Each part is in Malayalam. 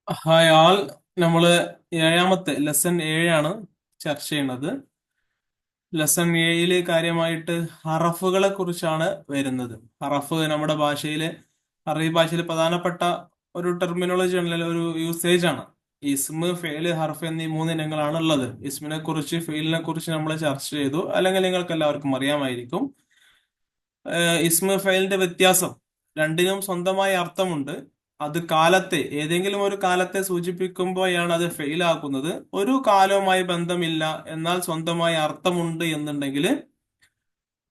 ഹായ് ആൾ. നമ്മള് ഏഴാമത്തെ ലെസൺ ഏഴാണ് ചർച്ച ചെയ്യുന്നത്. ലെസൺ ഏഴില് കാര്യമായിട്ട് ഹറഫുകളെ കുറിച്ചാണ് വരുന്നത്. ഹറഫ് നമ്മുടെ ഭാഷയില്, അറബി ഭാഷയിൽ പ്രധാനപ്പെട്ട ഒരു ടെർമിനോളജി ആണല്ലോ, ഒരു യൂസേജ് ആണ്. ഇസ്മ്, ഫെയില്, ഹർഫ് എന്നീ മൂന്ന് ഇനങ്ങളാണ് ഉള്ളത്. ഇസ്മിനെ കുറിച്ച്, ഫെയിലിനെ കുറിച്ച് നമ്മൾ ചർച്ച ചെയ്തു, അല്ലെങ്കിൽ നിങ്ങൾക്ക് എല്ലാവർക്കും അറിയാമായിരിക്കും. ഇസ്മ ഫൈലിന്റെ വ്യത്യാസം, രണ്ടിനും സ്വന്തമായ അർത്ഥമുണ്ട്. അത് കാലത്തെ, ഏതെങ്കിലും ഒരു കാലത്തെ സൂചിപ്പിക്കുമ്പോഴാണ് അത് ഫെയിൽ ആക്കുന്നത്. ഒരു കാലവുമായി ബന്ധമില്ല, എന്നാൽ സ്വന്തമായ അർത്ഥമുണ്ട് എന്നുണ്ടെങ്കിൽ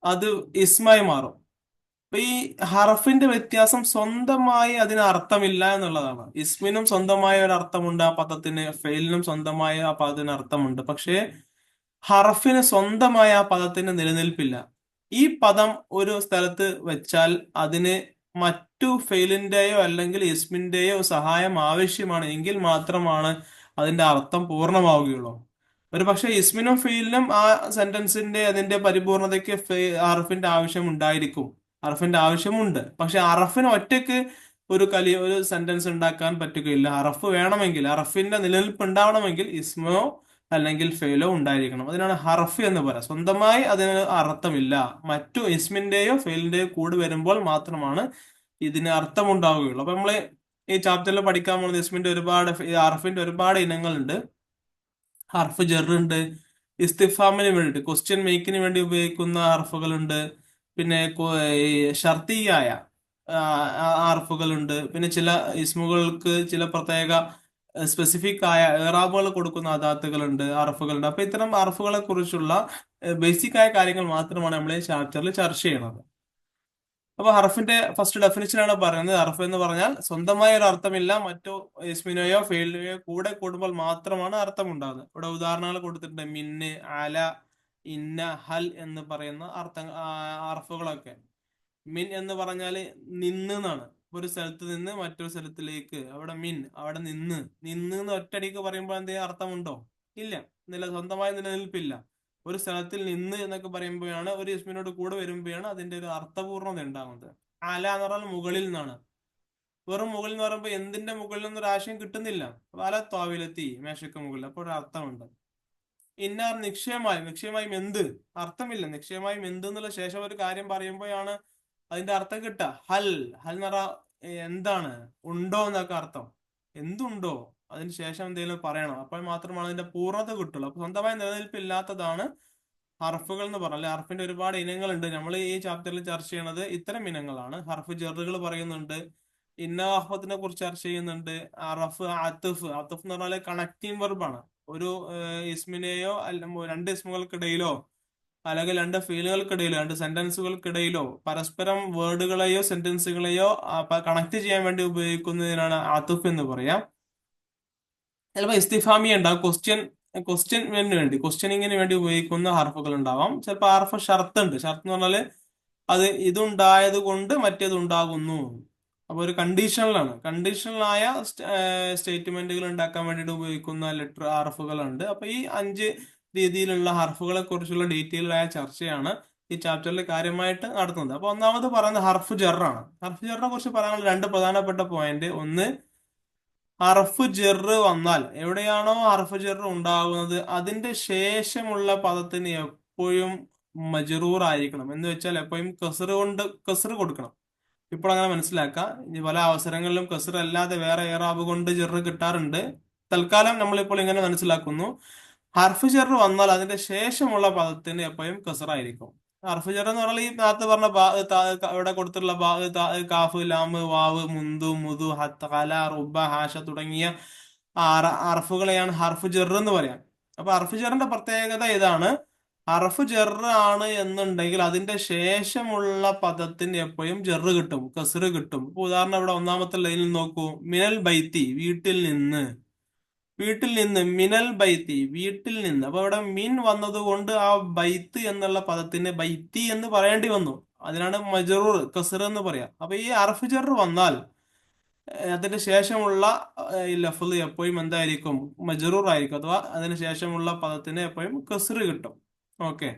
അത് ഇസ്മായി മാറും. അപ്പൊ ഈ ഹറഫിന്റെ വ്യത്യാസം സ്വന്തമായി അതിന് അർത്ഥമില്ല എന്നുള്ളതാണ്. ഇസ്മിനും സ്വന്തമായ ഒരു അർത്ഥമുണ്ട് ആ പദത്തിന്, ഫെയിലിനും സ്വന്തമായ ആ പദത്തിന് അർത്ഥമുണ്ട്. പക്ഷേ ഹറഫിന് സ്വന്തമായ ആ പദത്തിന് നിലനിൽപ്പില്ല. ഈ പദം ഒരു സ്ഥലത്ത് വെച്ചാൽ അതിന് മറ്റു ഫെയിലിന്റെയോ അല്ലെങ്കിൽ ഇസ്മിന്റെയോ സഹായം ആവശ്യമാണ്, എങ്കിൽ മാത്രമാണ് അതിന്റെ അർത്ഥം പൂർണ്ണമാവുകയുള്ളൂ. ഒരു പക്ഷെ ഇസ്മിനും ഫെയിലിനും ആ സെന്റൻസിന്റെ അതിന്റെ പരിപൂർണതയ്ക്ക് ഹറഫിന്റെ ആവശ്യം ഉണ്ടായിരിക്കും, അറഫിന്റെ ആവശ്യമുണ്ട്. പക്ഷെ അറഫിന് ഒറ്റയ്ക്ക് ഒരു സെന്റൻസ് ഉണ്ടാക്കാൻ പറ്റുകയില്ല. അറഫ് വേണമെങ്കിൽ, അറഫിന്റെ നിലനിൽപ്പ് ഉണ്ടാവണമെങ്കിൽ ഇസ്മോ അല്ലെങ്കിൽ ഫെയിലോ ഉണ്ടായിരിക്കണം. അതിനാണ് ഹറഫ് എന്ന് പറയുക. സ്വന്തമായി അതിന് അർത്ഥമില്ല, മറ്റു ഇസ്മിന്റെയോ ഫെയിലിന്റെയോ കൂടെ വരുമ്പോൾ മാത്രമാണ് ഇതിന് അർത്ഥമുണ്ടാവുകയുള്ളൂ. അപ്പൊ നമ്മള് ഈ ചാപ്റ്ററിൽ പഠിക്കാൻ പോകുന്ന ഇസ്മിന്റെ ഒരുപാട്, ഈ ഹറഫിന്റെ ഒരുപാട് ഇനങ്ങളുണ്ട്. ഹർഫ് ജറുണ്ട്, ഇസ്തിഫാമിന് വേണ്ടിയിട്ട് ക്വസ്റ്റ്യൻ മേക്കിന് വേണ്ടി ഉപയോഗിക്കുന്ന ഹർഫുകളുണ്ട്. പിന്നെ ഈ ഷർത്തിയായ ഹർഫുകളുണ്ട്. പിന്നെ ചില ഇസ്മുകൾക്ക് ചില പ്രത്യേക സ്പെസിഫിക് ആയ ഏറാബുകൾ കൊടുക്കുന്ന അദാത്തുകളുണ്ട്, ഹർഫുകളുണ്ട്. അപ്പൊ ഇത്തരം ഹർഫുകളെ കുറിച്ചുള്ള ബേസിക് ആയ കാര്യങ്ങൾ മാത്രമാണ് നമ്മൾ ഈ ചാപ്റ്ററിൽ ചർച്ച ചെയ്യുന്നത്. അപ്പൊ ഹർഫിന്റെ ഫസ്റ്റ് ഡെഫിനിഷനാണ് പറയുന്നത്. ഹർഫ് എന്ന് പറഞ്ഞാൽ സ്വന്തമായ ഒരു അർത്ഥമില്ല, മറ്റു ഇസ്മിനെയോ ഫെയിലിനെയോ കൂടെ കൂടുമ്പോൾ മാത്രമാണ് അർത്ഥം ഉണ്ടാകുന്നത്. ഇവിടെ ഉദാഹരണങ്ങൾ കൊടുത്തിട്ടുണ്ട്: മിന്ന്, അല, ഇന്ന, ഹൽ എന്ന് പറയുന്ന ഹർഫുകളൊക്കെ. മിൻ എന്ന് പറഞ്ഞാല് നിന്ന് എന്നാണ്. ഒരു സ്ഥലത്ത് നിന്ന് മറ്റൊരു സ്ഥലത്തിലേക്ക്, അവിടെ മിൻ, അവിടെ നിന്ന്. നിന്ന് എന്ന് ഒറ്റയടിക്ക് പറയുമ്പോൾ എന്തെങ്കിലും അർത്ഥമുണ്ടോ? ഇല്ല. സ്വന്തമായി നിലനിൽപ്പില്ല. ഒരു സ്ഥലത്തിൽ നിന്ന് എന്നൊക്കെ പറയുമ്പോഴാണ്, ഒരു ഇസ്മിനോട് കൂടെ വരുമ്പോഴാണ് അതിന്റെ ഒരു അർത്ഥപൂർണ്ണത ഉണ്ടാകുന്നത്. അല എന്ന് പറഞ്ഞാൽ മുകളിൽ നിന്നാണ്. വെറും മുകളിൽ എന്ന് പറയുമ്പോൾ എന്തിന്റെ മുകളിൽ നിന്നൊരു ആശയം കിട്ടുന്നില്ല. വല ത്വാവിലെത്തി, മേശയ്ക്ക് മുകളിൽ, അപ്പോൾ ഒരു അർത്ഥമുണ്ട്. ഇന്നാർ നിശ്ചയമായും, നിശ്ചയമായും എന്ത്, അർത്ഥമില്ല. നിശ്ചയമായും എന്ത് എന്നുള്ള ശേഷം ഒരു കാര്യം പറയുമ്പോഴാണ് അതിന്റെ അർത്ഥം കിട്ടുക. ഹൽ, ഹൽ എന്ന് പറഞ്ഞാൽ എന്താണ്, ഉണ്ടോ എന്നൊക്കെ അർത്ഥം. എന്തുണ്ടോ, അതിന് ശേഷം എന്തെങ്കിലും പറയണം, അപ്പോൾ മാത്രമാണ് അതിന്റെ പൂർണ്ണത കിട്ടുള്ളൂ. അപ്പൊ സ്വന്തമായി നിലനിൽപ്പില്ലാത്തതാണ് ഹർഫുകൾ എന്ന് പറഞ്ഞാൽ. ഹർഫിന്റെ ഒരുപാട് ഇനങ്ങളുണ്ട്. നമ്മൾ ഈ ചാപ്റ്ററിൽ ചർച്ച ചെയ്യണത് ഇത്തരം ഇനങ്ങളാണ്. ഹർഫ് ജറുകൾ പറയുന്നുണ്ട്, ഇന്നവാഹത്തിനെ കുറിച്ച് ചർച്ച ചെയ്യുന്നുണ്ട്. അറഫ്, അത്തുഫ്. അത്തുഫ് എന്ന് പറഞ്ഞാൽ കണക്റ്റിംഗ് വെർബാണ്. ഒരു ഇസ്മിനെയോ രണ്ട് ഇസ്മുകൾക്കിടയിലോ അല്ലെങ്കിൽ രണ്ട് ഫീലുകൾക്കിടയിലോ രണ്ട് സെന്റൻസുകൾക്കിടയിലോ പരസ്പരം വേർഡുകളെയോ സെന്റൻസുകളെയോ കണക്ട് ചെയ്യാൻ വേണ്ടി ഉപയോഗിക്കുന്നതിനാണ് ആത്തുഫ് എന്ന് പറയാം. ചിലപ്പോൾ ഇസ്തിഫാമിയ ഉണ്ടാവും, ക്വസ്റ്റ്യന് വേണ്ടി, ക്വസ്റ്റ്യനിങ്ങിന് വേണ്ടി ഉപയോഗിക്കുന്ന ഹർഫുകൾ ഉണ്ടാവാം. ചിലപ്പോൾ ഹർഫ് ഷർത്ത് ഉണ്ട്. ഷർത്ത് എന്ന് പറഞ്ഞാല് അത് ഇതുണ്ടായത് കൊണ്ട് മറ്റേത് ഉണ്ടാകുന്നു. അപ്പൊ ഒരു കണ്ടീഷണലാണ്. കണ്ടീഷണലായ സ്റ്റേറ്റ്മെന്റുകൾ ഉണ്ടാക്കാൻ വേണ്ടിയിട്ട് ഉപയോഗിക്കുന്ന ലെറ്റർ ഹർഫുകളുണ്ട്. അപ്പൊ ഈ അഞ്ച് രീതിയിലുള്ള ഹർഫുകളെ കുറിച്ചുള്ള ഡീറ്റെയിൽ ആയ ചർച്ചയാണ് ഈ ചാപ്റ്ററിൽ കാര്യമായിട്ട് നടത്തുന്നത്. അപ്പൊ ഒന്നാമത് പറയുന്നത് ഹർഫ് ജറാണ്. ഹർഫ് ജറിനെ കുറിച്ച് പറയാനുള്ള രണ്ട് പ്രധാനപ്പെട്ട പോയിന്റ്: ഒന്ന്, ഹർഫ് ജെറ് വന്നാൽ, എവിടെയാണോ ഹർഫ് ജെറ് ഉണ്ടാകുന്നത് അതിന്റെ ശേഷമുള്ള പദത്തിന് എപ്പോഴും മജ്റൂർ ആയിരിക്കണം. എന്ന് വെച്ചാൽ എപ്പോഴും കസറ് കൊടുക്കണം. ഇപ്പോൾ അങ്ങനെ മനസ്സിലാക്കാം. ഇനി പല അവസരങ്ങളിലും കസർ അല്ലാതെ വേറെ ഏറാബ് കൊണ്ട് ജെറ് കിട്ടാറുണ്ട്. തൽക്കാലം നമ്മളിപ്പോൾ ഇങ്ങനെ മനസ്സിലാക്കുന്നു: ഹർഫ് ജെറ് വന്നാൽ അതിന്റെ ശേഷമുള്ള പദത്തിന് എപ്പോഴും കസറായിരിക്കും. ഹർഫ് ജെറ് എന്ന് പറഞ്ഞാൽ ഈ നേരത്തെ പറഞ്ഞ ബാ, താ, ഇവിടെ കൊടുത്തിട്ടുള്ള ബാ, താ, കാഫ്, ലാമ്, വാവ്, മുന്തു, മുതു, ഹത്ത്, ഹല, റുബ, ഹാഷ തുടങ്ങിയ ഹർഫുകളെയാണ് ഹർഫ് ജെറ് എന്ന് പറയാം. അപ്പൊ ഹർഫ് ജെറിന്റെ പ്രത്യേകത ഇതാണ്: ഹർഫ് ജെറ് ആണ് എന്നുണ്ടെങ്കിൽ അതിന്റെ ശേഷമുള്ള പദത്തിന് എപ്പോഴും ജെറ് കിട്ടും, കസറ് കിട്ടും. ഇപ്പൊ ഉദാഹരണം ഇവിടെ ഒന്നാമത്തെ ലൈനിൽ നോക്കൂ: മിനൽ ബൈത്തി, വീട്ടിൽ നിന്ന്. വീട്ടിൽ നിന്ന്, മിനൽ ബൈത്തി, വീട്ടിൽ നിന്ന്. അപ്പൊ ഇവിടെ മിൻ വന്നതുകൊണ്ട് ആ ബൈത്ത് എന്നുള്ള പദത്തിന് ബൈത്തി എന്ന് പറയേണ്ടി വന്നു. അതിനാണ് മജറൂർ, കസർ എന്ന് പറയാം. അപ്പൊ ഈ അർഫ് ജർ വന്നാൽ അതിന് ശേഷമുള്ള ഈ ലഫ്ള് എപ്പോഴും എന്തായിരിക്കും? മജറൂർ ആയിരിക്കും, അഥവാ അതിന് ശേഷമുള്ള പദത്തിന് എപ്പോഴും കസർ കിട്ടും. ഓക്കെ,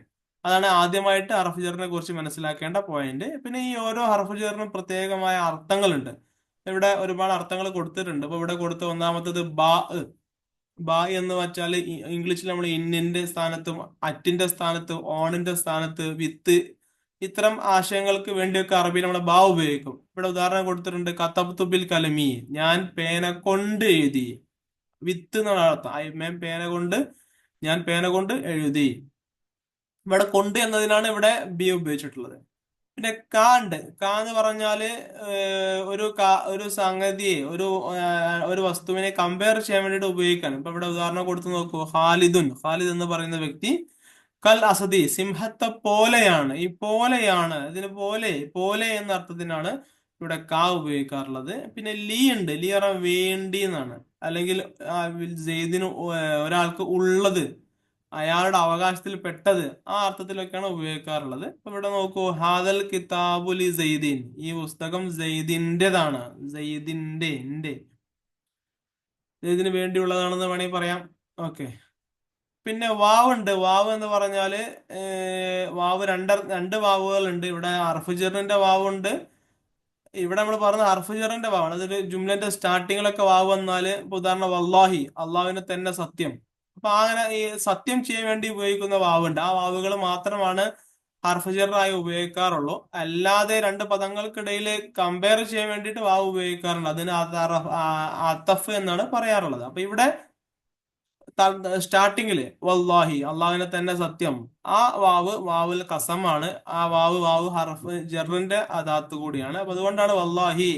അതാണ് ആദ്യമായിട്ട് ഹർഫ് ജറിനെ കുറിച്ച് മനസ്സിലാക്കേണ്ട പോയിന്റ്. പിന്നെ ഈ ഓരോ ഹർഫ് ജറിനും പ്രത്യേകമായ അർത്ഥങ്ങളുണ്ട്. ഇവിടെ ഒരുപാട് അർത്ഥങ്ങൾ കൊടുത്തിട്ടുണ്ട്. അപ്പൊ ഇവിടെ കൊടുത്ത ഒന്നാമത്തത് ബാ. ബാ എന്ന് വെച്ചാൽ ഇംഗ്ലീഷിൽ നമ്മൾ ഇന്നിന്റെ സ്ഥാനത്തും അറ്റിന്റെ സ്ഥാനത്ത് ഓണിന്റെ സ്ഥാനത്ത് വിത്ത് ഇത്തരം ആശയങ്ങൾക്ക് വേണ്ടിയൊക്കെ അറബിയിൽ നമ്മൾ ബാ ഉപയോഗിക്കും. ഇവിടെ ഉദാഹരണം കൊടുത്തിട്ടുണ്ട് കതബ്തു ബിൽ കലമി, ഞാൻ പേന കൊണ്ട് എഴുതി. വിത്ത് എന്നാണ് അർത്ഥം. ഞാൻ പേന കൊണ്ട് എഴുതി. ഇവിടെ കൊണ്ട് എന്നതിനാണ് ഇവിടെ ബി ഉപയോഗിച്ചിട്ടുള്ളത്. പിന്നെ കാ ഉണ്ട്. കാ എന്ന് പറഞ്ഞാല് ഒരു സംഗതിയെ ഒരു വസ്തുവിനെ കമ്പയർ ചെയ്യാൻ വേണ്ടിയിട്ട് ഉപയോഗിക്കാൻ. ഇപ്പൊ ഇവിടെ ഉദാഹരണം കൊടുത്ത് നോക്കൂ. ഖാലിദ് എന്ന് പറയുന്ന വ്യക്തി കൽ അസദി, സിംഹത്തെ പോലെയാണ്. ഈ പോലെയാണ്, ഇതിന് പോലെ പോലെ എന്ന അർത്ഥത്തിനാണ് ഇവിടെ കാ ഉപയോഗിക്കാറുള്ളത്. പിന്നെ ലീ ഉണ്ട്. ലീ പറഞ്ഞാൽ വേണ്ടി എന്നാണ്. അല്ലെങ്കിൽ സെയ്ദിന് ഒരാൾക്ക് ഉള്ളത്, അയാളുടെ അവകാശത്തിൽ പെട്ടത്, ആ അർത്ഥത്തിലൊക്കെയാണ് ഉപയോഗിക്കാറുള്ളത്. അപ്പൊ ഇവിടെ നോക്കൂ, ഹാദൽ കിതാബുലി സെയ്ദീൻ, ഈ പുസ്തകം സെയ്ദിന്റേതാണ്. സെയ്ദിന് വേണ്ടിയുള്ളതാണെന്ന് വേണമെങ്കിൽ പറയാം. ഓക്കെ. പിന്നെ വാവ് ഉണ്ട്. വാവ് എന്ന് പറഞ്ഞാല് വാവ് രണ്ട് വാവുകൾ ഉണ്ട്. ഇവിടെ അർഫുജറിന്റെ വാവുണ്ട്. ഇവിടെ നമ്മൾ പറഞ്ഞ ഹർഫുജറിന്റെ വാവാണ്. അതൊരു ജുംലന്റെ സ്റ്റാർട്ടിങ്ങിലൊക്കെ വാവ് വന്നാല്, ഇപ്പൊ ഉദാഹരണം വല്ലാഹി, അള്ളാഹുവിനെ തന്നെ സത്യം. അപ്പൊ അങ്ങനെ ഈ സത്യം ചെയ്യാൻ വേണ്ടി ഉപയോഗിക്കുന്ന വാവുണ്ട്. ആ വാവുകൾ മാത്രമാണ് ഹർഫുജറായി ഉപയോഗിക്കാറുള്ളൂ. അല്ലാതെ രണ്ട് പദങ്ങൾക്കിടയിൽ കമ്പയർ ചെയ്യാൻ വേണ്ടിയിട്ട് വാവ് ഉപയോഗിക്കാറുണ്ട്. അതിന് അത്തഫ് എന്നാണ് പറയാറുള്ളത്. അപ്പൊ ഇവിടെ സ്റ്റാർട്ടിങ്ങില് വല്ലാഹി, അള്ളാഹുവിനെ തന്നെ സത്യം, ആ വാവുൽ കസമാണ്. ആ വാവ് ഹർഫ് ജറിന്റെ അദാത്ത് കൂടിയാണ്. അപ്പൊ അതുകൊണ്ടാണ് വല്ലാഹി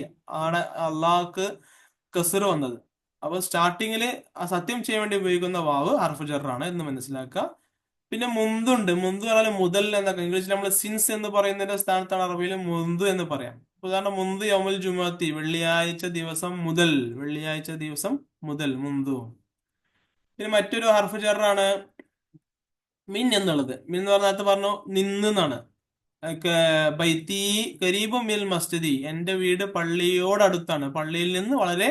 ആണ് അള്ളാഹ്ക്ക് കസർ വന്നത്. അപ്പൊ സ്റ്റാർട്ടിങ്ങില് സത്യം ചെയ്യാൻ വേണ്ടി ഉപയോഗിക്കുന്ന വാവ് ഹർഫ് ജറാണ് എന്ന് മനസ്സിലാക്കുക. പിന്നെ മുന്തുണ്ട്. മുന്ത് പറഞ്ഞാൽ മുതൽ എന്നൊക്കെ. ഇംഗ്ലീഷിൽ നമ്മൾ സിൻസ് എന്ന് പറയുന്നതിന്റെ സ്ഥാനത്താണ് അറബിയിൽ മുന്ത് എന്ന് പറയാം. ഉദാഹരണം മുന്ത് യൗമുൽ ജുമുഅത്തി, വെള്ളിയാഴ്ച ദിവസം മുതൽ മുന്തു. പിന്നെ മറ്റൊരു ഹർഫ് ജറാണ് മിൻ എന്നുള്ളത്. മിൻ എന്ന് പറഞ്ഞാൽ പറഞ്ഞു നിന്നാണ്. ബൈത്തി കരീബും മിൽ മസ്ജിദി, എന്റെ വീട് പള്ളിയോടടുത്താണ്, പള്ളിയിൽ നിന്ന് വളരെ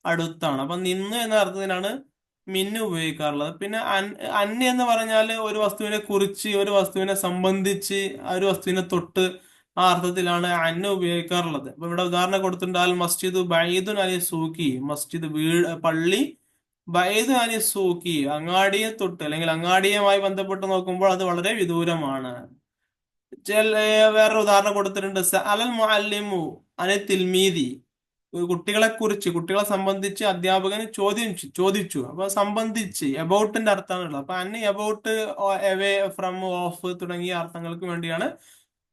അടുത്താണ്. അപ്പൊ നിന്ന് എന്ന അർത്ഥത്തിനാണ് മിന്ന് ഉപയോഗിക്കാറുള്ളത്. പിന്നെ അന്ന് എന്ന് പറഞ്ഞാൽ ഒരു വസ്തുവിനെ കുറിച്ച്, ഒരു വസ്തുവിനെ സംബന്ധിച്ച്, ഒരു വസ്തുവിനെ തൊട്ട്, ആ അർത്ഥത്തിലാണ് അന്ന് ഉപയോഗിക്കാറുള്ളത്. അപ്പൊ ഇവിടെ ഉദാഹരണം കൊടുത്തിട്ടുണ്ട്, അൽ മസ്ജിദ് ബഈദുൻ അനി സൂക്കി, മസ്ജിദ് പള്ളി ബൈദ് അനി സൂക്കി, അങ്ങാടിയെ തൊട്ട് അല്ലെങ്കിൽ അങ്ങാടിയുമായി ബന്ധപ്പെട്ട് നോക്കുമ്പോൾ അത് വളരെ വിദൂരമാണ്. വേറൊരു ഉദാഹരണം കൊടുത്തിട്ടുണ്ട്, അലൽ മുഅല്ലിമു അനി തിൽമീദി, കുട്ടികളെ സംബന്ധിച്ച് അധ്യാപകന് ചോദിച്ചു. അപ്പൊ സംബന്ധിച്ച് എബൌട്ടിന്റെ അർത്ഥമാണുള്ളത്. അപ്പൊ അന്ന് എബൌട്ട്, എവേ, ഫ്രം, ഓഫ് തുടങ്ങിയ അർത്ഥങ്ങൾക്ക് വേണ്ടിയാണ്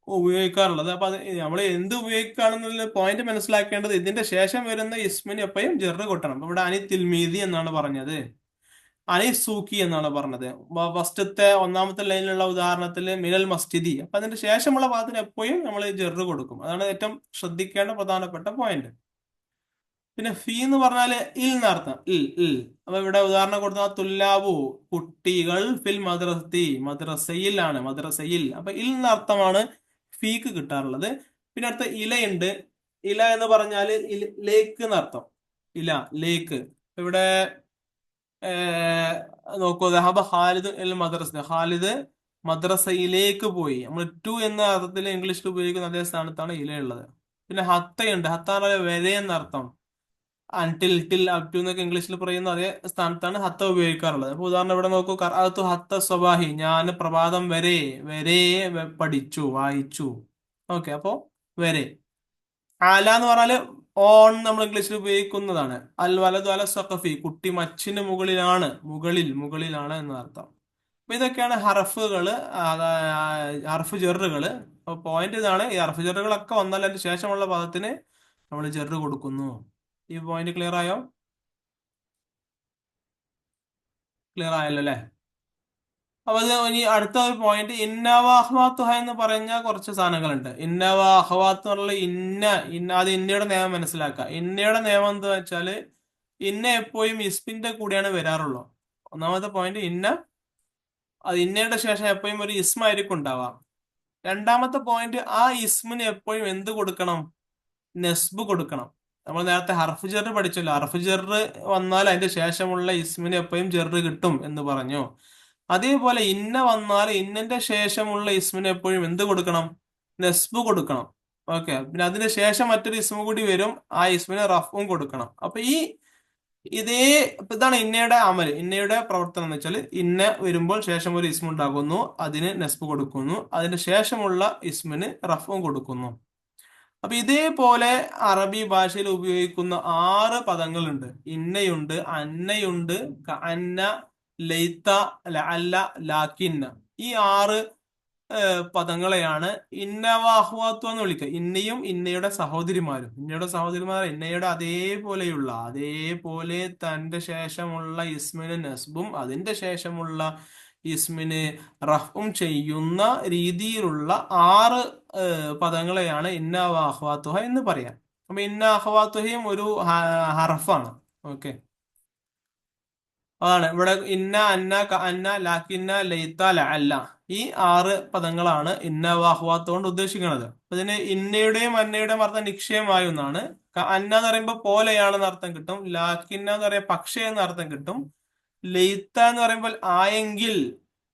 ഉപയോഗിക്കാറുള്ളത്. അപ്പൊ അത് നമ്മൾ എന്ത് ഉപയോഗിക്കുകയാണെന്നുള്ള പോയിന്റ് മനസ്സിലാക്കേണ്ടത്, ഇതിന്റെ ശേഷം വരുന്ന ഇസ്മിന് എപ്പോഴും ജെറ് കൊട്ടണം. അപ്പൊ ഇവിടെ അനി തിൽമീദി എന്നാണ് പറഞ്ഞത്, അനി സൂക്കി എന്നാണ് പറഞ്ഞത്. ഫസ്റ്റത്തെ ഒന്നാമത്തെ ലൈനിലുള്ള ഉദാഹരണത്തിൽ മിനൽ മസ്ജിദി. അപ്പൊ അതിന്റെ ശേഷമുള്ള ഭാഗത്തിന് എപ്പോഴും നമ്മൾ ജെറ് കൊടുക്കും. അതാണ് ഏറ്റവും ശ്രദ്ധിക്കേണ്ട പ്രധാനപ്പെട്ട പോയിന്റ്. പിന്നെ ഫീ എന്ന് പറഞ്ഞാല് ഇൽ എന്നർത്ഥം. ഇൽ. അപ്പൊ ഇവിടെ ഉദാഹരണം കൊടുത്ത തുല്ലാബു, കുട്ടികൾ, ഫിൽ മദ്രസയിൽ. അപ്പൊ ഇൽ എന്നർത്ഥമാണ് ഫീക്ക് കിട്ടാറുള്ളത്. പിന്നെ അടുത്ത ഇലയുണ്ട്. ഇല എന്ന് പറഞ്ഞാല് ലേക്ക് എന്നർത്ഥം. ലേക്ക്. ഇവിടെ നോക്കൂ, ഖാലിദ് മദ്രസയിലേക്ക് പോയി. നമ്മൾ ടു എന്ന അർത്ഥത്തിൽ ഇംഗ്ലീഷിൽ ഉപയോഗിക്കുന്ന അതേ സ്ഥാനത്താണ് ഇലയുള്ളത്. പിന്നെ ഹത്തയുണ്ട്. ഹത്ത എന്ന് പറഞ്ഞാൽ വരെ എന്നർത്ഥം. ടിൽ അപ് ടു എന്നൊക്കെ ഇംഗ്ലീഷിൽ പറയുന്ന അതേ സ്ഥാനത്താണ് ഹത്ത ഉപയോഗിക്കാറുള്ളത്. അപ്പൊ ഉദാഹരണം ഇവിടെ നോക്കൂ, ഖറഅതു ഹത്ത സ്വബാഹി, ഞാൻ പ്രഭാതം വരെ പഠിച്ചു, വായിച്ചു. ഓക്കെ. അപ്പോ വരെ. ആല എന്ന് പറഞ്ഞാല് ഓൺ നമ്മൾ ഇംഗ്ലീഷിൽ ഉപയോഗിക്കുന്നതാണ്. അൽ വലതു അല സഖഫി, കുട്ടി മച്ചിന് മുകളിലാണ് എന്നർത്ഥം. അപ്പൊ ഇതൊക്കെയാണ് ഹർഫ് ജറുകള്. അപ്പൊ പോയിന്റ് ഇതാണ്, ഈ ഹർഫ് ജറുകളൊക്കെ വന്നാൽ അതിന് ശേഷമുള്ള പദത്തിന് നമ്മൾ ജെറ് കൊടുക്കുന്നു. ഈ പോയിന്റ് ക്ലിയർ ആയോ? ക്ലിയർ ആയല്ലോ അല്ലെ? അപ്പൊ അത് ഇനി അടുത്ത ഒരു പോയിന്റ്, ഇന്നവ അഹ്വാത്തുഹ എന്ന് പറഞ്ഞ കുറച്ച് സാധനങ്ങളുണ്ട്. ഇന്നവ അഹ്വാത്ത് എന്നുള്ള അത് ഇന്നയുടെ നിയമം മനസ്സിലാക്കുക. ഇന്നയുടെ നിയമം എന്താ വെച്ചാല്, ഇന്ന എപ്പോഴും ഇസ്മിന്റെ കൂടെയാണ് വരാറുള്ളൂ. ഒന്നാമത്തെ പോയിന്റ്, അത് ഇന്നയുടെ ശേഷം എപ്പോഴും ഒരു ഇസ്മായിരിക്കും ഉണ്ടാവാം. രണ്ടാമത്തെ പോയിന്റ്, ആ ഇസ്മിന് എപ്പോഴും എന്ത് കൊടുക്കണം? നെസ്ബ് കൊടുക്കണം. നമ്മൾ നേരത്തെ ഹർഫ് ജെറ് പഠിച്ചല്ലോ. ഹർഫ് ജെറ് വന്നാൽ അതിന്റെ ശേഷമുള്ള ഇസ്മിന് എപ്പോഴും ജെറ് കിട്ടും എന്ന് പറഞ്ഞു. അതേപോലെ ഇന്ന വന്നാൽ ഇന്നന്റെ ശേഷമുള്ള ഇസ്മിന് എപ്പോഴും എന്ത് കൊടുക്കണം? നെസ്ബ് കൊടുക്കണം. ഓക്കെ, പിന്നെ അതിന് ശേഷം മറ്റൊരു ഇസ്മു കൂടി വരും, ആ ഇസ്മിന് റഫും കൊടുക്കണം. അപ്പൊ ഇതേ ഇതാണ് ഇന്നയുടെ അമൽ, ഇന്നയുടെ പ്രവർത്തനം എന്ന് വെച്ചാൽ ഇന്ന വരുമ്പോൾ ശേഷം ഒരു ഇസ്മു ഉണ്ടാകുന്നു, അതിന് നെസ്ബ് കൊടുക്കുന്നു, അതിന് ശേഷമുള്ള ഇസ്മിന് റഫും കൊടുക്കുന്നു. അപ്പൊ ഇതേപോലെ അറബി ഭാഷയിൽ ഉപയോഗിക്കുന്ന 6 പദങ്ങളുണ്ട്. ഇന്നയുണ്ട്, അന്നയുണ്ട്, അന്ന, ലൈത്ത, ലഅല്ല, ലാക്കിന്ന. ഈ 6 പദങ്ങളെയാണ് ഇന്നവ അഹ്വാത്തു എന്ന് വിളിക്കുക. ഇന്നയും ഇന്നയുടെ സഹോദരിമാരും. ഇന്നയുടെ സഹോദരിമാർ ഇന്നയുടെ അതേപോലെ തന്റെ ശേഷമുള്ള ഇസ്മിന് നസ്ബും അതിന്റെ ശേഷമുള്ള ഇസ്മിന് റഫും ചെയ്യുന്ന രീതിയിലുള്ള 6 പദങ്ങളെയാണ് ഇന്ന വ അഹ്വാത്തുഹ എന്ന് പറയാം. അപ്പൊ ഇന്ന അഹ്വാത്തുഹയും ഒരു ഹർഫാണ്. ഓക്കെ, അതാണ് ഇവിടെ ഇന്ന, അന്ന, അന്ന, ലാക്കിന്ന, ലൈത്ത, ലഅല്ല. ഈ 6 പദങ്ങളാണ് ഇന്ന വാഹ്വാത്ത് കൊണ്ട് ഉദ്ദേശിക്കുന്നത്. അതിന് ഇന്നയുടെയും അന്നയുടെയും അർത്ഥം നിശ്ചയമായും എന്നാണ്. അന്ന എന്ന് പറയുമ്പോൾ പോലെയാണെന്ന് അർത്ഥം കിട്ടും. ലാക്കിന്ന എന്ന് പറയുമ്പോൾ പക്ഷേ എന്ന് അർത്ഥം കിട്ടും. ലൈത്ത എന്ന് പറയുമ്പോൾ ആയെങ്കിൽ,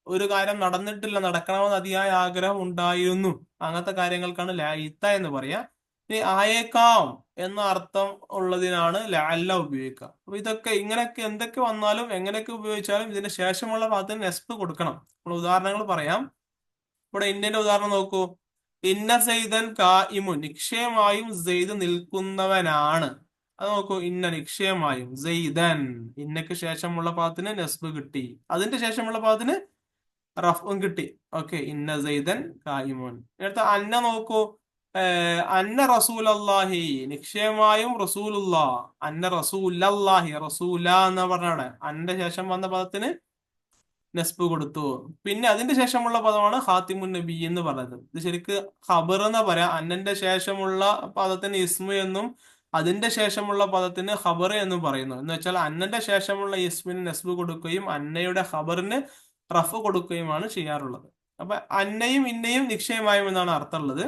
ഒരു കാര്യം നടന്നിട്ടില്ല, നടക്കണമെന്ന് അതിയായ ആഗ്രഹം ഉണ്ടായിരുന്നു, അങ്ങനത്തെ കാര്യങ്ങൾക്കാണ് ലൈത്ത എന്ന് പറയാ. ഇനി ആയേക്കാം എന്ന അർത്ഥം ഉള്ളതിനാണ് ലഅല്ല ഉപയോഗിക്കുക. അപ്പൊ ഇതൊക്കെ ഇങ്ങനെയൊക്കെ എന്തൊക്കെ വന്നാലും എങ്ങനെയൊക്കെ ഉപയോഗിച്ചാലും ഇതിന് ശേഷമുള്ള ഭാഗത്തിന് നെസ്ബ് കൊടുക്കണം. നമ്മൾ ഉദാഹരണങ്ങൾ പറയാം. ഇവിടെ ഇന്നന്റെ ഉദാഹരണം നോക്കൂ. ഇന്ന സെയ്തൻ കായിമുൻ, നിശ്ചയമായും സെയ്ദ് നിൽക്കുന്നവനാണ്. അത് നോക്കൂ, ഇന്ന നിശ്ചയമായും സെയ്തൻ, ഇന്നക്ക് ശേഷമുള്ള പദത്തിന് നെസ്ബ് കിട്ടി, അതിന്റെ ശേഷമുള്ള പദത്തിന് റഫും കിട്ടി. ഓക്കെ, ഇന്ന സെയ്തൻ കായിമുൻ. അടുത്ത അന്ന നോക്കൂ. അന്ന റസൂലല്ലാഹി, നിശ്ചയമായും റസൂലുള്ള. അന്ന റസൂലല്ലാഹി, റസൂല എന്ന് പറഞ്ഞവിടെ അന്റെ ശേഷം വന്ന പദത്തിന് നെസ്ബ് കൊടുത്തു. പിന്നെ അതിന്റെ ശേഷമുള്ള പദമാണ് ഖാത്തിമുൻ നബി എന്ന് പറഞ്ഞത്. ഇത് ശരിക്ക് ഖബർ എന്ന് പറയാം. അന്നന്റെ ശേഷമുള്ള പദത്തിന് ഇസ്മു എന്നും അതിന്റെ ശേഷമുള്ള പദത്തിന് ഖബർ എന്നും പറയുന്നു. എന്ന് വെച്ചാൽ അന്നന്റെ ശേഷമുള്ള ഇസ്മിന് നെസ്ബ് കൊടുക്കുകയും അന്നയുടെ ഖബറിന് റഫ് കൊടുക്കുകയുമാണ് ചെയ്യാറുള്ളത്. അപ്പൊ അന്നയും ഇന്നയും നിശ്ചയമായും എന്നാണ് അർത്ഥമുള്ളത്.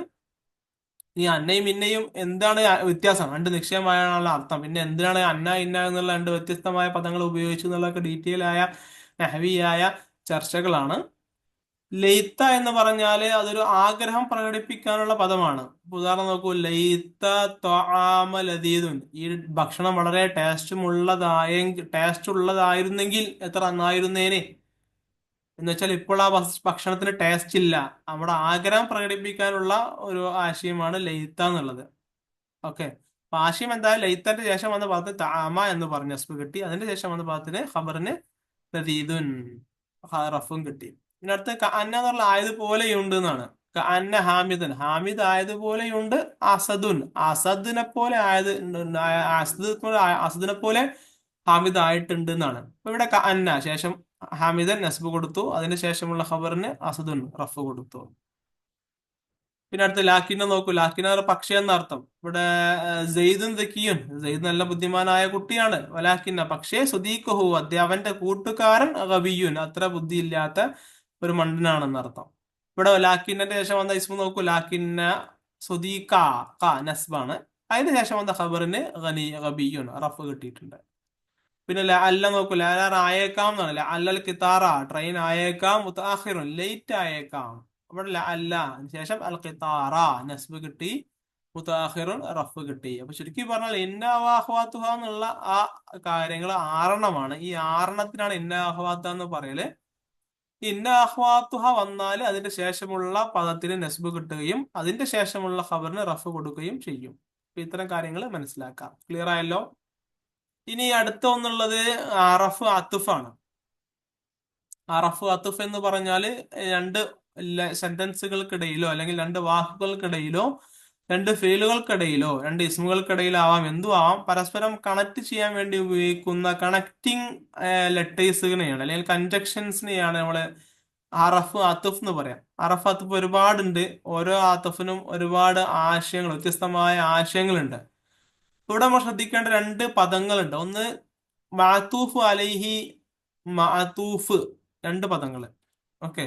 ഈ അന്നയും ഇന്നയും എന്താണ് വ്യത്യാസം? രണ്ട് നിശ്ചയമായുള്ള അർത്ഥം. പിന്നെ എന്തിനാണ് അന്ന ഇന്ന എന്നുള്ള 2 വ്യത്യസ്തമായ പദങ്ങൾ ഉപയോഗിച്ചു എന്നുള്ളതൊക്കെ ഡീറ്റെയിൽ ആയ നഹവിയായ ചർച്ചകളാണ്. ലൈത്ത എന്ന് പറഞ്ഞാല് അതൊരു ആഗ്രഹം പ്രകടിപ്പിക്കാനുള്ള പദമാണ്. ഉദാഹരണം നോക്കൂ, ലൈത്ത ത്വആമ ലദീദുൻ, ഈ ഭക്ഷണം വളരെ ടേസ്റ്റ് ഉള്ളതായിരുന്നെങ്കിൽ എത്ര നന്നായിരുന്നേനെ. എന്ന് വെച്ചാൽ ഇപ്പോൾ ആ ഭക്ഷണത്തിന് ടേസ്റ്റ് ഇല്ല. നമ്മുടെ ആഗ്രഹം പ്രകടിപ്പിക്കാനുള്ള ഒരു ആശയമാണ് ലൈത്ത എന്നുള്ളത്. ഓക്കെ, അപ്പൊ ആശയം എന്താ? ലൈത്തന്റെ ശേഷം വന്ന പദത്തിന് താമ എന്ന് പറഞ്ഞ നസ്ബ് കിട്ടി, അതിന്റെ ശേഷം വന്ന പദത്തിന് ഖബറിന് ലദീദുൻ റഫും കിട്ടി. പിന്നെ അടുത്ത് അന്ന എന്നുള്ള ആയതുപോലെയുണ്ട് എന്നാണ്. അന്ന ഹാമിദൻ, ഹാമിദ് ആയതുപോലെയുണ്ട്. അസദുൻ, അസദിനെ പോലെ അസദിനെ പോലെ ഹാമിദ് ആയിട്ടുണ്ട് എന്നാണ്. അപ്പൊ ഇവിടെ അന്ന ശേഷം ഹാമിദൻ നസ്ബ് കൊടുത്തു, അതിന് ശേഷമുള്ള ഖബറിന് അസദുൻ റഫ് കൊടുത്തു. പിന്നെ അടുത്ത് ലാക്കിനെ നോക്കൂ. ലാക്കിന പക്ഷേ എന്നർത്ഥം. ഇവിടെ സെയ്ദുൻ ദക്കിയുൻ, സെയ്ദ് നല്ല ബുദ്ധിമാനായ കുട്ടിയാണ്. വലാക്കിന്ന പക്ഷേ സുദീഖുഹു, അവന്റെ കൂട്ടുകാരൻ ഗബിയുൻ, അത്ര ബുദ്ധിയില്ലാത്ത ഒരു മണ്ടനാണെന്നർത്ഥം. ഇവിടെ ലാക്കിന്റെ ശേഷം വന്ന ഇസ്മു നോക്കൂ. ലാക്കിന്ന സുദീഖ, നസ്ബാണ്. അതിന് ശേഷം വന്ന ഖബറിന് ഗബിയുൻ റഫ് കിട്ടിയിട്ടുണ്ട്. പിന്നെ അല്ല നോക്കൂ. ആയേക്കാം എന്നാണ്. അല്ലൽ കിതാറ, ട്രെയിൻ ആയേക്കാം. മുതഅഖിറുൻ, ലേറ്റ് ആയേക്കാം. അവിടെ അല്ല ശേഷം അൽ ഖിതാറ നസ്ബ് കിട്ടി, മുതഅഖിറുൻ റഫ് കിട്ടി. അപ്പൊ ചുരുക്കി പറഞ്ഞാൽ ഇന്ന അഹ്വാത്തുഹ എന്നുള്ള ആ കാര്യങ്ങൾ 6 ഈ 6 ഇന്ന അഹ്വാത്ത എന്ന് പറയല്. ഇന്ന അഹ്വാത്തുഹ വന്നാൽ അതിന്റെ ശേഷമുള്ള പദത്തിന് നസ്ബ് കിട്ടുകയും അതിന്റെ ശേഷമുള്ള ഖബറിന് റഫ് കൊടുക്കുകയും ചെയ്യും. അപ്പൊ ഇത്തരം കാര്യങ്ങൾ മനസ്സിലാക്കാം. ക്ലിയർ ആയല്ലോ? ഇനി അടുത്ത ഒന്നുള്ളത് അറഫ് അത്തുഫാണ്. അറഫ് അത്തുഫ് എന്ന് പറഞ്ഞാല് 2 സെന്റൻസുകൾക്കിടയിലോ അല്ലെങ്കിൽ 2 വാക്കുകൾക്കിടയിലോ 2 ഫീലുകൾക്കിടയിലോ 2 ഇസ്മുകൾക്കിടയിലോ ആവാം, എന്തും ആവാം, പരസ്പരം കണക്ട് ചെയ്യാൻ വേണ്ടി ഉപയോഗിക്കുന്ന കണക്റ്റിംഗ് ലെറ്റേഴ്സിനെയാണ് അല്ലെങ്കിൽ കൺജക്ഷൻസിനെയാണ് നമ്മള് അറഫ് അത്തുഫ് എന്ന് പറയാം. അറഫ് അത്തുഫ് ഒരുപാടുണ്ട്. ഓരോ അത്തുഫിനും ഒരുപാട് ആശയങ്ങൾ, വ്യത്യസ്തമായ ആശയങ്ങളുണ്ട്. ഇവിടെ നമ്മൾ ശ്രദ്ധിക്കേണ്ട 2 പദങ്ങളുണ്ട്. ഒന്ന് മാത്തൂഫ് അലൈഹി, മാത്തൂഫ്, 2 പദങ്ങൾ. ഓക്കെ,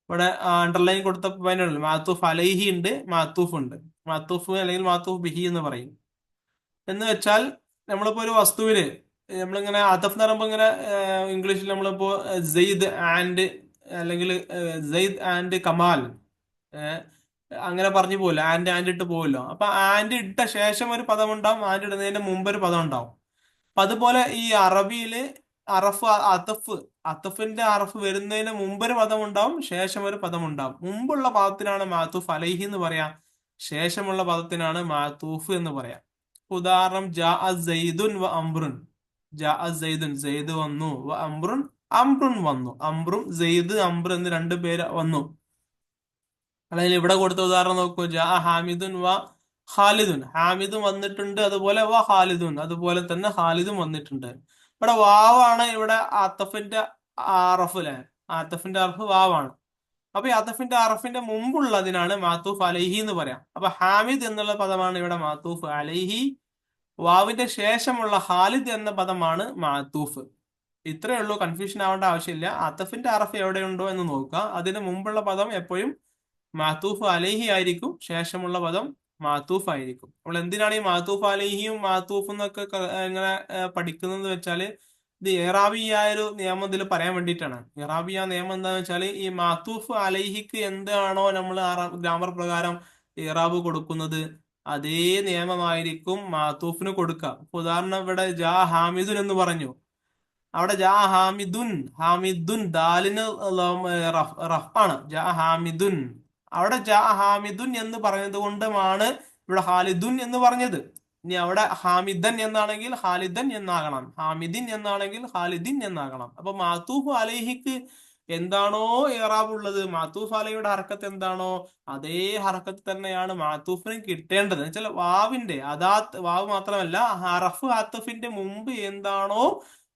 ഇവിടെ അണ്ടർലൈൻ കൊടുത്ത പോയിന്റ് മാത്തൂഫ് അലൈഹി ഉണ്ട്, മാത്തൂഫ് ഉണ്ട്. മാത്തൂഫ് അല്ലെങ്കിൽ മാത്തൂഫ് ബിഹി എന്ന് പറയും. എന്ന് വെച്ചാൽ നമ്മളിപ്പോ ഒരു വസ്തുവില് നമ്മളിങ്ങനെ അതഫ് എന്ന് പറയുമ്പോൾ ഇങ്ങനെ ഇംഗ്ലീഷിൽ നമ്മളിപ്പോ സെയ്ദ് ആൻഡ് അല്ലെങ്കിൽ സെയ്ദ് ആൻഡ് കമാൽ, അങ്ങനെ പറഞ്ഞു പോകില്ല, ആൻഡ് ഇട്ട് പോവല്ലോ. അപ്പൊ ആൻഡ് ഇട്ട ശേഷം ഒരു പദം ഉണ്ടാവും, ആൻഡ് ഇടുന്നതിന്റെ മുമ്പ് ഒരു പദം ഉണ്ടാവും. അപ്പൊ അതുപോലെ ഈ അറബിയില് അറഫ് അത്തഫ്, അത്തഫിന്റെ അറഫ് വരുന്നതിന് മുമ്പ് ഒരു പദം ഉണ്ടാവും, ശേഷം ഒരു പദം ഉണ്ടാവും. മുമ്പുള്ള പദത്തിനാണ് മാത്തൂഫ് അലൈഹി എന്ന് പറയാം, ശേഷമുള്ള പദത്തിനാണ് മാത്തൂഫ് എന്ന് പറയാം. ഉദാഹരണം ജാ സൈദുൻ വ അംറുൻ. ജാ സൈദുൻ, സെയ്ദ് വന്നു, വ അംറുൻ, അംറുൻ വന്നു. അംറും സെയ്ദ് അംർ എന്ന് രണ്ടു പേര് വന്നു. അല്ലെങ്കിൽ ഇവിടെ കൊടുത്ത ഉദാഹരണം നോക്കൂ, ജാ ഹാമിദുൻ വ ഖാലിദുൻ. ഹാമിദും വന്നിട്ടുണ്ട്, അതുപോലെ വ ഖാലിദുൻ, അതുപോലെ തന്നെ ഖാലിദും വന്നിട്ടുണ്ട്. ഇവിടെ വാവാണ് ഇവിടെ ആത്തഫിന്റെ അറഫ് അല്ലെ, ആത്തഫിന്റെ അറഫ് വാവാണ്. അപ്പൊ ഈ ആത്തഫിന്റെ അറഫിന്റെ മുമ്പുള്ളതിനാണ് മാത്തൂഫ് അലൈഹി എന്ന് പറയാം. അപ്പൊ ഹാമിദ് എന്നുള്ള പദമാണ് ഇവിടെ മാത്തൂഫ് അലൈഹി, വാവിന്റെ ശേഷമുള്ള ഖാലിദ് എന്ന പദമാണ് മാത്തൂഫ്. ഇത്രയേ ഉള്ളൂ, കൺഫ്യൂഷൻ ആവേണ്ട ആവശ്യമില്ല. ആത്തഫിന്റെ അറഫ് എവിടെയുണ്ടോ എന്ന് നോക്കുക, അതിന് മുമ്പുള്ള പദം എപ്പോഴും മാത്തൂഫ് അലൈഹി ആയിരിക്കും, ശേഷമുള്ള പദം മാത്തൂഫ് ആയിരിക്കും. അപ്പോൾ എന്തിനാണ് ഈ മാത്തൂഫ് അലൈഹിയും മാത്തൂഫും എന്നൊക്കെ ഇങ്ങനെ പഠിക്കുന്നത് വെച്ചാല്, ഇത് ഇറാബിയായ ഒരു നിയമം ഇതിൽ പറയാൻ വേണ്ടിയിട്ടാണ്. ഇറാബിയ നിയമം എന്താന്ന് വെച്ചാൽ, ഈ മാത്തൂഫ് അലൈഹിക്ക് എന്താണോ നമ്മൾ ഗ്രാമർ പ്രകാരം ഇറാബ് കൊടുക്കുന്നത്, അതേ നിയമമായിരിക്കും മാത്തൂഫിന് കൊടുക്കുക. ഇപ്പൊ ഉദാഹരണം ഇവിടെ ജാ ഹാമിദുൻ എന്ന് പറഞ്ഞു, അവിടെ ജാ ഹാമിദുൻ, ഹാമിദുൻ ദാലിന് റഫാണ്, ജാ ഹാമിദുൻ. അവിടെ ജാ ഹാമിദുൻ എന്ന് പറഞ്ഞത് കൊണ്ടുമാണ് ഇവിടെ ഖാലിദുൻ എന്ന് പറഞ്ഞത്. ഇനി അവിടെ ഹാമിദൻ എന്നാണെങ്കിൽ ഖാലിദൻ എന്നാകണം, ഹാമിദിൻ എന്നാണെങ്കിൽ ഖാലിദിൻ എന്നാകണം. അപ്പൊ മാത്തൂഫ് അലൈഹിക്ക് എന്താണോ ഇറാബ് ഉള്ളത്, മാത്തൂഫ് അലൈഹിയുടെ ഹർക്കത്ത് എന്താണോ അതേ ഹർക്കത്ത് തന്നെയാണ് മാത്തൂഫിന് കിട്ടേണ്ടത്. എന്നുവെച്ചാൽ വാവിന്റെ അദാത്ത്, വാവ് മാത്രമല്ല ഹറഫ് ആത്തഫിന്റെ മുമ്പ് എന്താണോ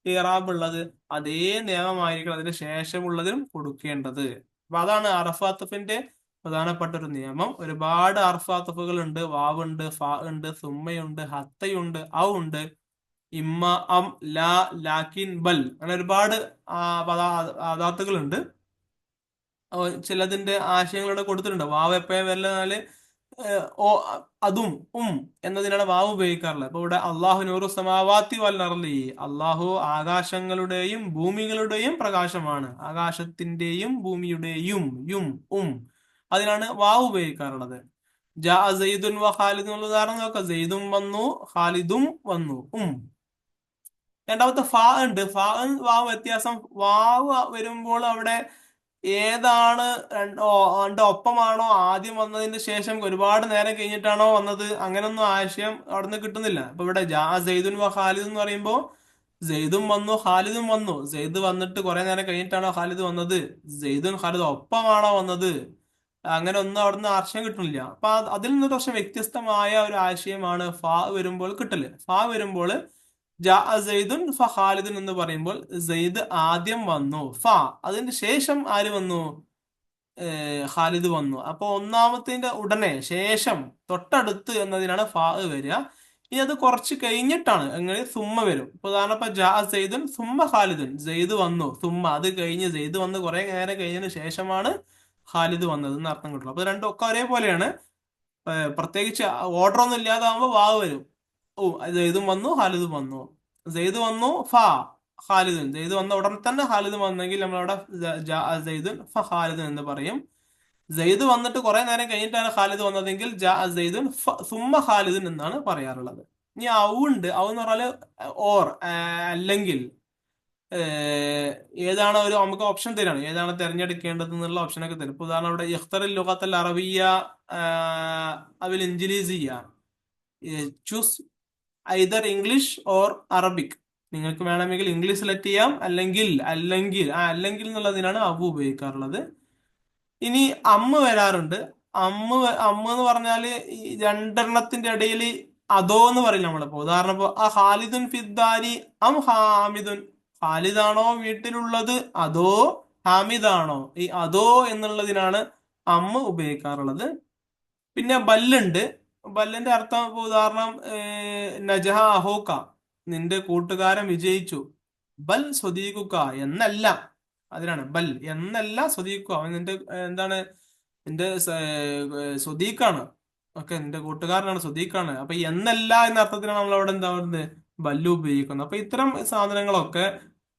ഇറാബ് ഉള്ളത് അതേ നിയമമായിരിക്കണം അതിന് ശേഷമുള്ളതിനും കൊടുക്കേണ്ടത്. അപ്പൊ അതാണ് അറഫാത്തഫിന്റെ പ്രധാനപ്പെട്ട ഒരു നിയമം. ഒരുപാട് അർഫാത്തഫുകൾ ഉണ്ട്, വാവുണ്ട്, ഫാ ഉണ്ട്, സുമ്മയുണ്ട്, ഹത്തയുണ്ട്, ഔ ഉണ്ട്, ഇമ്മ, അം, ലാ, ലാക്കിൻ, ബൽ, അങ്ങനെ ഒരുപാട് അദാത്തുകളുണ്ട്. ചിലതിന്റെ ആശയങ്ങളുടെ കൊടുത്തിട്ടുണ്ട്. വാവ് എപ്പോഴും വല്ലാല് ഓ അതും എന്നതിനാണ് വാവ് ഉപയോഗിക്കാറുള്ളത്. അപ്പൊ ഇവിടെ അള്ളാഹു നൂറു സമാവാത്തി വൽ അർളി, അള്ളാഹു ആകാശങ്ങളുടെയും ഭൂമികളുടെയും പ്രകാശമാണ്, ആകാശത്തിന്റെയും ഭൂമിയുടെയും അതിനാണ് വാവ് ഉപയോഗിക്കാറുള്ളത്. ജാ സെയ്ദുൻ വ ഖാലിദുൻ എന്നുള്ള ഉദാഹരണം നോക്കാം, സെയ്ദും വന്നു, ഖാലിദും വന്നു. രണ്ടാമത്തെ ഫാ ഉണ്ട്. വാവ് വ്യത്യാസം. വാവ് വരുമ്പോൾ അവിടെ ഏതാണ് രണ്ട് ഒപ്പമാണോ ആദ്യം വന്നതിന് ശേഷം ഒരുപാട് നേരം കഴിഞ്ഞിട്ടാണോ വന്നത്, അങ്ങനൊന്നും ആശയം അവിടുന്ന് കിട്ടുന്നില്ല. അപ്പൊ ഇവിടെ ജാ സെയ്ദുൻ വ ഖാലിദ് എന്ന് പറയുമ്പോ സെയ്ദും വന്നു, ഖാലിദും വന്നു. സെയ്ദ് വന്നിട്ട് കുറെ നേരം കഴിഞ്ഞിട്ടാണോ ഖാലിദ് വന്നത്, സെയ്ദുൻ ഖാലിദ് ഒപ്പമാണോ വന്നത്, അങ്ങനെ ഒന്നും അവിടുന്ന് ആശയം കിട്ടുന്നില്ല. അപ്പൊ അതിൽ നിന്ന് പക്ഷെ വ്യത്യസ്തമായ ഒരു ആശയമാണ് ഫാ വരുമ്പോൾ കിട്ടല്. ഫാ വരുമ്പോൾ ജാ സെയ്ദുൻ ഫ ഖാലിദുൻ എന്ന് പറയുമ്പോൾ സെയ്ദ് ആദ്യം വന്നു, ഫ അതിന് ശേഷം ആര് വന്നു, ഖാലിദ് വന്നു. അപ്പൊ ഒന്നാമത്തിന്റെ ഉടനെ ശേഷം തൊട്ടടുത്ത് എന്നതിനാണ് ഫാ വരിക. ഇനി അത് കുറച്ച് കഴിഞ്ഞിട്ടാണ് എങ്ങനെ സുമ്മ വരും. ഇപ്പൊ ജാ സെയ്ദുൻ സുമ്മ ഖാലിദുൻ, സെയ്ദ് വന്നു, സുമ്മ അത് കഴിഞ്ഞ് സെയ്ദ് വന്ന് കുറെ നേരം കഴിഞ്ഞതിന് ശേഷമാണ് ഖാലിദ് വന്നത് എന്ന് അർത്ഥം കിട്ടുള്ളൂ. അപ്പൊ രണ്ടും ഒക്കെ ഒരേപോലെയാണ്. പ്രത്യേകിച്ച് ഓർഡർ ഒന്നും ഇല്ലാതാവുമ്പോ വാവ് വരും. ഓ സെയ്ദും വന്നു, ഖാലിദും വന്നു. സെയ്ദ് വന്നു, ഫ ഖാലിദുൻ. സെയ്ദ് വന്ന ഉടനെ തന്നെ ഖാലിദ് വന്നെങ്കിൽ നമ്മളവിടെ സെയ്ദുൻ ഫ ഖാലിദുൻ എന്ന് പറയും. സെയ്ദ് വന്നിട്ട് കുറെ നേരം കഴിഞ്ഞിട്ടാണ് ഖാലിദ് വന്നതെങ്കിൽ ജാ സെയ്ദുൻ സുമ്മ ഖാലിദുൻ എന്നാണ് പറയാറുള്ളത്. ഇനി ഔ ഉണ്ട്. ഔ എന്ന് പറഞ്ഞാല് ഓർ, അല്ലെങ്കിൽ ഏതാണ് ഒരു നമുക്ക് ഓപ്ഷൻ തരാണ്, ഏതാണ് തിരഞ്ഞെടുക്കേണ്ടത് എന്നുള്ള ഓപ്ഷനൊക്കെ തരും. ഇപ്പൊ ഉദാഹരണം ഇവിടെ ഇഖ്തറിൽ ലുഗത്തൽ അറബിയ അവിൽ ഇൻജിലീസിയ, choose either English or Arabic. നിങ്ങൾക്ക് വേണമെങ്കിൽ ഇംഗ്ലീഷ് സെലക്ട് ചെയ്യാം, അല്ലെങ്കിൽ എന്നുള്ളതിനാണ് അബു ഉപയോഗിക്കാറുള്ളത്. ഇനി അമ്മ വരാറുണ്ട്. അമ്മ എന്ന് പറഞ്ഞാല് ഈ രണ്ടെണ്ണത്തിന്റെ ഇടയിൽ അതോ എന്ന് പറയില്ല നമ്മളിപ്പോ. ഉദാഹരണം ഇപ്പൊ ആ ഖാലിദുൻ ഫിദ്ദാരി അം ഹാമിദുൻ, ഖാലിദാണോ വീട്ടിലുള്ളത് അതോ ഹാമിദാണോ, ഈ അതോ എന്നുള്ളതിനാണ് അമ്മ ഉപയോഗിക്കാറുള്ളത്. പിന്നെ ബല്ലുണ്ട്. ബല്ലിന്റെ അർത്ഥം ഇപ്പൊ ഉദാഹരണം നജഹ അഹോക്ക, നിന്റെ കൂട്ടുകാരൻ വിജയിച്ചു. ബൽ സ്വദീഖുക്ക എന്നല്ല, അതിനാണ് ബൽ എന്നല്ല സ്വദീഖുക്ക, അവൻ നിന്റെ എന്താണ്, നിന്റെ സ്വദീഖാണ്, ഓക്കെ നിന്റെ കൂട്ടുകാരനാണ്, സ്വദീഖാണ്. അപ്പൊ എന്നല്ല എന്ന അർത്ഥത്തിലാണ് നമ്മൾ അവിടെ എന്താ പറയുന്നത്, ബല്ലു ഉപയോഗിക്കുന്നത്. അപ്പൊ ഇത്തരം സാധനങ്ങളൊക്കെ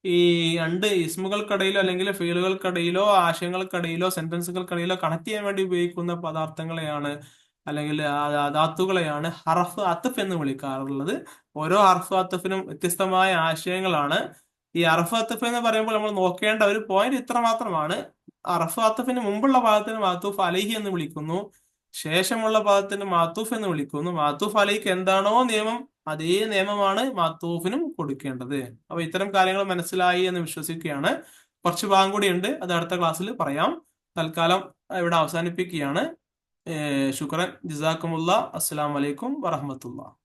ഈ രണ്ട് ഇസ്മുകൾക്കിടയിലോ അല്ലെങ്കിൽ ഫീലുകൾക്കിടയിലോ ആശയങ്ങൾക്കിടയിലോ സെന്റൻസുകൾക്കിടയിലോ കണക്ട് ചെയ്യാൻ വേണ്ടി ഉപയോഗിക്കുന്ന പദാർത്ഥങ്ങളെയാണ് അല്ലെങ്കിൽ ധാത്തുക്കളെയാണ് ഹറഫ് അത്തഫ് എന്ന് വിളിക്കാറുള്ളത്. ഓരോ ഹർഫ് അത്തഫിനും വ്യത്യസ്തമായ ആശയങ്ങളാണ്. ഈ അറഫ് അത്തഫ് എന്ന് പറയുമ്പോൾ നമ്മൾ നോക്കേണ്ട ഒരു പോയിന്റ് ഇത്ര മാത്രമാണ്: അറഫ് അത്തഫിന് മുമ്പുള്ള ഭാഗത്തിന് മാത്തൂഫ് അലൈഹി എന്ന് വിളിക്കുന്നു, ശേഷമുള്ള ഭാഗത്തിന് മാത്തൂഫ് എന്ന് വിളിക്കുന്നു. മാത്തൂഫ് അലൈഹിക്ക് എന്താണോ നിയമം, അതേ നിയമമാണ് മാത്തൂഫിനും കൊടുക്കേണ്ടത്. അപ്പൊ ഇത്തരം കാര്യങ്ങൾ മനസ്സിലായി എന്ന് വിശ്വസിക്കുകയാണ്. കുറച്ച് ഭാഗം കൂടി ഉണ്ട്, അത് അടുത്ത ക്ലാസ്സിൽ പറയാം. തൽക്കാലം ഇവിടെ അവസാനിപ്പിക്കുകയാണ്. ശുക്രൻ, ജസാക്കുമുള്ള, അസ്സലാമു അലൈക്കും വറഹ്മത്തുള്ളാഹി.